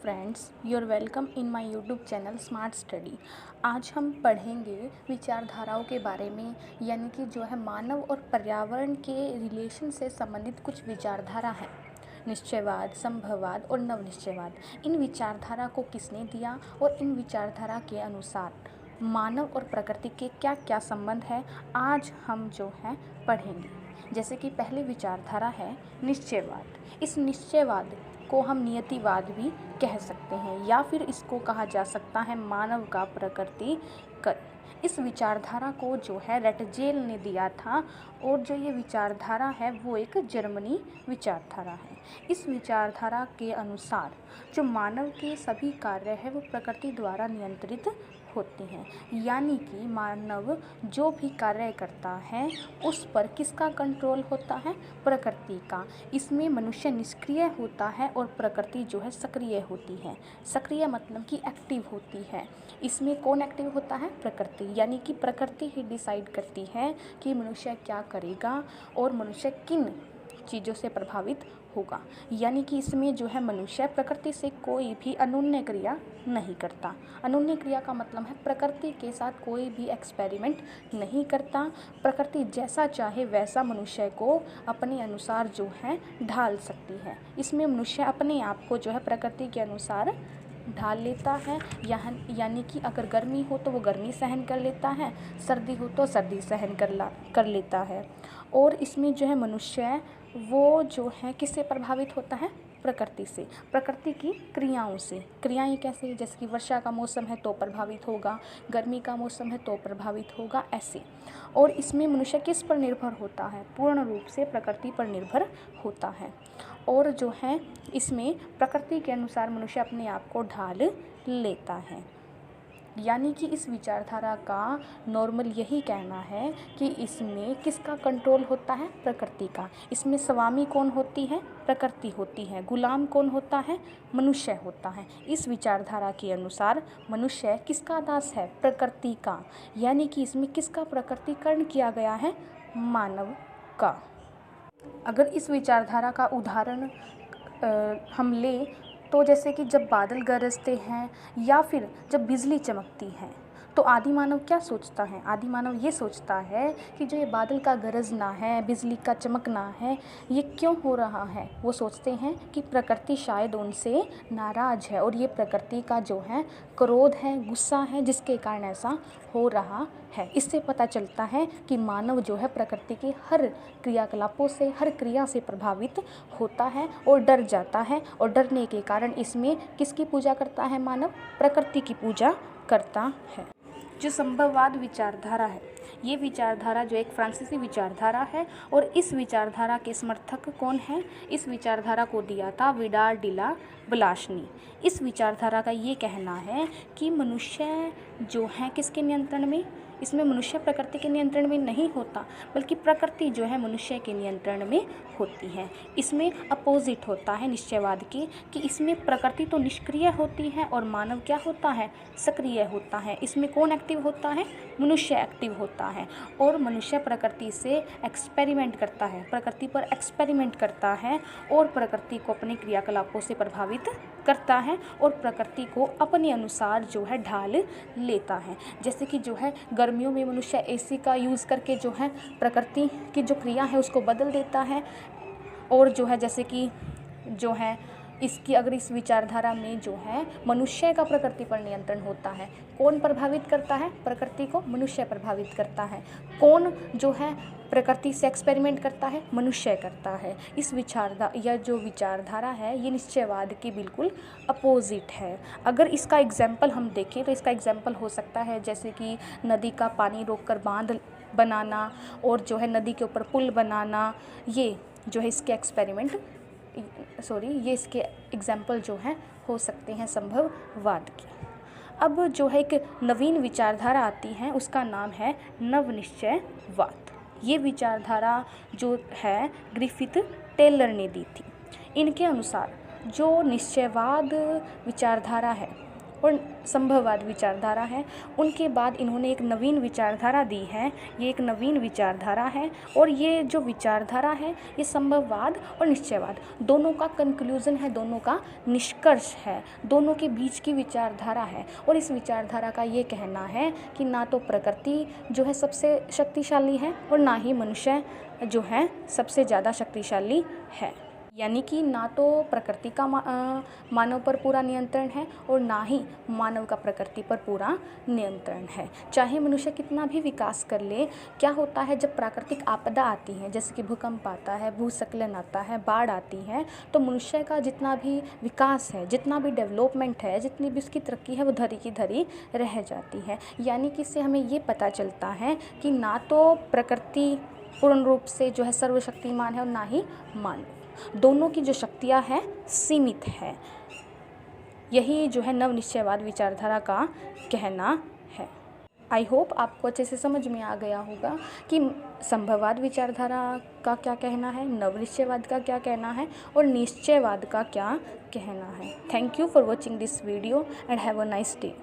Friends, you're welcome in my YouTube channel smart study. आज हम पढ़ेंगे विचारधाराओं के बारे में, यानी कि जो है मानव और पर्यावरण के रिलेशन से संबंधित कुछ विचारधारा है। निश्चयवाद, संभववाद और नवनिश्चयवाद। इन विचारधारा को किसने दिया और इन विचारधारा के अनुसार मानव और प्रकृति के क्या क्या संबंध है, आज हम जो है पढ़ेंगे। जैसे कि पहली विचारधारा है निश्चयवाद। इस निश्चयवाद को हम नियतिवाद भी कह सकते हैं, या फिर इसको कहा जा सकता है मानव का प्रकृतिकरण। इस विचारधारा को जो है रेटजेल ने दिया था, और जो ये विचारधारा है वो एक जर्मनी विचारधारा है। इस विचारधारा के अनुसार जो मानव के सभी कार्य है वो प्रकृति द्वारा नियंत्रित होते हैं, यानी कि मानव जो भी कार्य करता है उस पर किसका कंट्रोल होता है? प्रकृति का। इसमें मनुष्य निष्क्रिय होता है और प्रकृति जो है सक्रिय होती है। सक्रिय मतलब कि एक्टिव होती है। इसमें कौन एक्टिव होता है? प्रकृति, यानी कि प्रकृति ही डिसाइड करती है कि मनुष्य क्या करेगा और मनुष्य किन चीज़ों से प्रभावित होगा। यानी कि इसमें जो है मनुष्य प्रकृति से कोई भी अनुन्य क्रिया नहीं करता। अनुन्य क्रिया का मतलब है प्रकृति के साथ कोई भी एक्सपेरिमेंट नहीं करता। प्रकृति जैसा चाहे वैसा मनुष्य को अपने अनुसार जो है ढाल सकती है। इसमें मनुष्य अपने आप को जो है प्रकृति के अनुसार ढाल लेता है। यानी कि अगर गर्मी हो तो वो गर्मी सहन कर लेता है, सर्दी हो तो सर्दी सहन कर लेता है। और इसमें जो है मनुष्य वो जो है किससे प्रभावित होता है? प्रकृति से, प्रकृति की क्रियाओं से। क्रियाएं कैसे? जैसे कि वर्षा का मौसम है तो प्रभावित होगा, गर्मी का मौसम है तो प्रभावित होगा, ऐसे। और इसमें मनुष्य किस पर निर्भर होता है? पूर्ण रूप से प्रकृति पर निर्भर होता है। और जो है इसमें प्रकृति के अनुसार मनुष्य अपने आप को ढाल लेता है। यानी कि इस विचारधारा का नॉर्मल यही कहना है कि इसमें किसका कंट्रोल होता है? प्रकृति का। इसमें स्वामी कौन होती है? प्रकृति होती है। गुलाम कौन होता है? मनुष्य होता है। इस विचारधारा के अनुसार मनुष्य किसका दास है? प्रकृति का। यानी कि इसमें किसका प्रकृतिकरण किया गया है? मानव का। अगर इस विचारधारा का उदाहरण हम ले तो जैसे कि जब बादल गरजते हैं या फिर जब बिजली चमकती है तो आदि मानव क्या सोचता है? आदि मानव ये सोचता है कि जो ये बादल का गरजना है, बिजली का चमकना है, ये क्यों हो रहा है? वो सोचते हैं कि प्रकृति शायद उनसे नाराज़ है और ये प्रकृति का जो है क्रोध है, गुस्सा है, जिसके कारण ऐसा हो रहा है। इससे पता चलता है कि मानव जो है प्रकृति के हर क्रियाकलापों से, हर क्रिया से प्रभावित होता है और डर जाता है, और डरने के कारण इसमें किसकी पूजा करता है मानव? प्रकृति की पूजा करता है। जो संभववाद विचारधारा है, ये विचारधारा जो एक फ्रांसीसी विचारधारा है, और इस विचारधारा के समर्थक कौन है? इस विचारधारा को दिया था विडाल डिला ब्लास ने। इस विचारधारा का ये कहना है कि मनुष्य जो है किसके नियंत्रण में? इसमें मनुष्य प्रकृति के नियंत्रण में नहीं होता, बल्कि प्रकृति जो है मनुष्य के नियंत्रण में होती है। इसमें अपोजिट होता है निश्चयवाद के, कि इसमें प्रकृति तो निष्क्रिय होती है और मानव क्या होता है? सक्रिय होता है। इसमें कौन एक्टिव होता है? मनुष्य एक्टिव होता है। और मनुष्य प्रकृति से एक्सपेरिमेंट करता है, प्रकृति पर एक्सपेरिमेंट करता है, और प्रकृति को अपने क्रियाकलापों से प्रभावित करता है, और प्रकृति को अपने अनुसार जो है ढाल लेता है। जैसे कि जो है गर्मियों में मनुष्य एसी का यूज़ करके जो है प्रकृति की जो क्रिया है उसको बदल देता है। और जो है जैसे कि जो है इसकी अगर इस विचारधारा में जो है मनुष्य का प्रकृति पर नियंत्रण होता है। कौन प्रभावित करता है प्रकृति को? मनुष्य प्रभावित करता है। कौन जो है प्रकृति से एक्सपेरिमेंट करता है? मनुष्य करता है। इस यह जो विचारधारा है ये निश्चयवाद के बिल्कुल अपोजिट है। अगर इसका एग्जाम्पल हम देखें तो इसका एग्जाम्पल हो सकता है जैसे कि नदी का पानी रोककर बांध बनाना, और जो है नदी के ऊपर पुल बनाना, ये जो है इसके ये इसके एग्जाम्पल जो हैं हो सकते हैं संभववाद के। अब जो है एक नवीन विचारधारा आती है, उसका नाम है नवनिश्चयवाद। ये विचारधारा जो है ग्रिफिथ टेलर ने दी थी। इनके अनुसार जो निश्चयवाद विचारधारा है और संभववाद विचारधारा है। उनके बाद इन्होंने एक नवीन विचारधारा दी है, ये एक नवीन विचारधारा है और ये जो विचारधारा है ये संभववाद और निश्चयवाद दोनों का कंक्लूज़न है, दोनों का निष्कर्ष है, दोनों के बीच की विचारधारा है। और इस विचारधारा का ये कहना है कि ना तो प्रकृति जो है सबसे शक्तिशाली है और ना ही मनुष्य जो है सबसे ज़्यादा शक्तिशाली है। यानी कि ना तो प्रकृति का मानव पर पूरा नियंत्रण है और ना ही मानव का प्रकृति पर पूरा नियंत्रण है। चाहे मनुष्य कितना भी विकास कर ले, क्या होता है जब प्राकृतिक आपदा आती है, जैसे कि भूकंप आता है, भूस्खलन आता है, बाढ़ आती है, तो मनुष्य का जितना भी विकास है, जितना भी डेवलपमेंट है, जितनी भी उसकी तरक्की है, वो धरी की धरी रह जाती है। यानी कि इससे हमें ये पता चलता है कि ना तो प्रकृति पूर्ण रूप से जो है सर्वशक्तिमान है और ना ही मानव, दोनों की जो शक्तियाँ हैं सीमित है। यही जो है नव निश्चयवाद विचारधारा का कहना है। आई होप आपको अच्छे से समझ में आ गया होगा कि संभववाद विचारधारा का क्या कहना है, नव निश्चयवाद का क्या कहना है और निश्चयवाद का क्या कहना है। Thank you for watching this video and have a nice day.